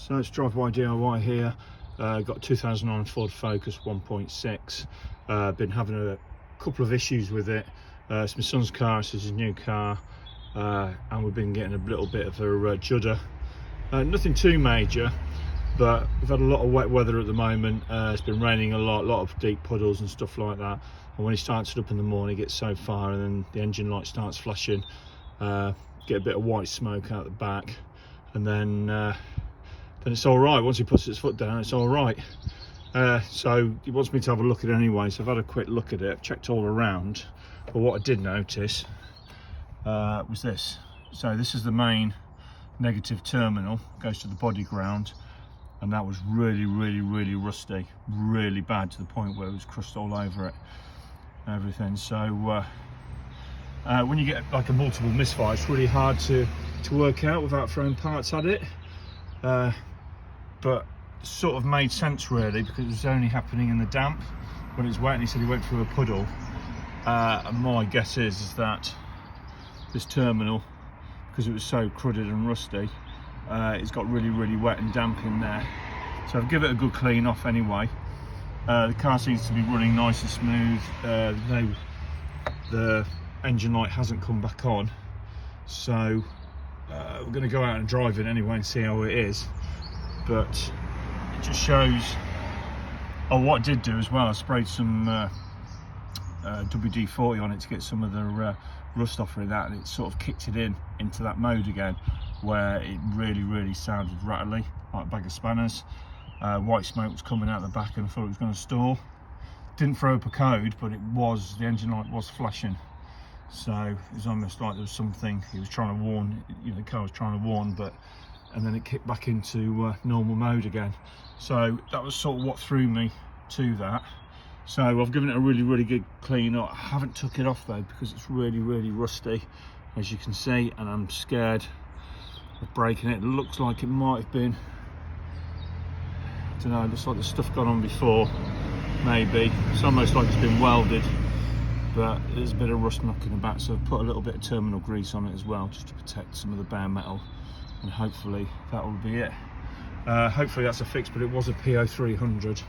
So it's drive-by DIY here. Got 2009 Ford Focus 1.6. Been having a couple of issues with it. It's my son's car, it's his new car, and we've been getting a little bit of a judder. Nothing too major, but we've had a lot of wet weather at the moment. It's been raining a lot of deep puddles and stuff like that. And when he starts it up in the morning, it gets so far, and then the engine light starts flashing. Get a bit of white smoke out the back, and then it's all right. Once he puts his foot down, it's all right. So he wants me to have a look at it anyway, so I've had a quick look at it. I've checked all around, but what I did notice was this. So this is the main negative terminal, goes to the body ground, and that was really rusty, really bad, to the point where it was crushed all over it, everything. So when you get like a multiple misfire, it's really hard to work out without throwing parts at it. But it sort of made sense really, because it was only happening in the damp. When it's wet, and he said he went through a puddle, and my guess is that this terminal, because it was so cruddy and rusty, it's got really wet and damp in there. So I've given it a good clean off anyway. The car seems to be running nice and smooth. The engine light hasn't come back on, so we're going to go out and drive it anyway and see how it is. But it just shows. Oh, what I did do as well, I sprayed some WD-40 on it to get some of the rust off of that, and it sort of kicked it into that mode again, where it really sounded rattly, like a bag of spanners. White smoke was coming out the back, and I thought it was going to stall. Didn't throw up a code, but the engine light was flashing. So it was almost like there was something he was trying to warn, the car was trying to warn, and then it kicked back into normal mode again. So that was sort of what threw me to that. So I've given it a really good clean up. I haven't took it off though, because it's really rusty, as you can see, and I'm scared of breaking it. It looks like it might have been, I don't know, it looks like there's stuff gone on before, maybe. It's almost like it's been welded, but there's a bit of rust knocking about, so I've put a little bit of terminal grease on it as well, just to protect some of the bare metal, and hopefully that will be it. Hopefully that's a fix, but it was a P0300,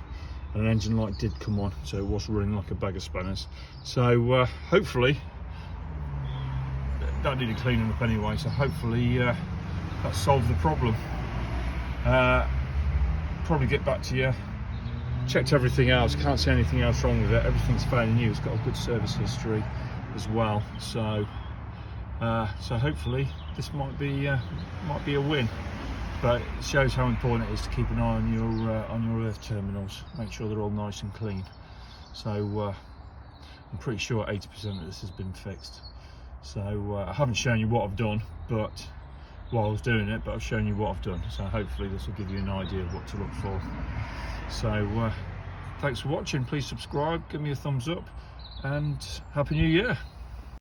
and an engine light did come on, so it was running like a bag of spanners. So hopefully that needed cleaning up anyway, so hopefully that solved the problem. Probably get back to you. Checked everything else, can't see anything else wrong with it. Everything's fairly new. It's got a good service history as well, so hopefully this might be a win. But it shows how important it is to keep an eye on your earth terminals. Make sure they're all nice and clean. So I'm pretty sure 80% of this has been fixed. So I haven't shown you what I've done, but while I was doing it, but I've shown you what I've done. So hopefully this will give you an idea of what to look for. So thanks for watching. Please subscribe, give me a thumbs up, and Happy New Year.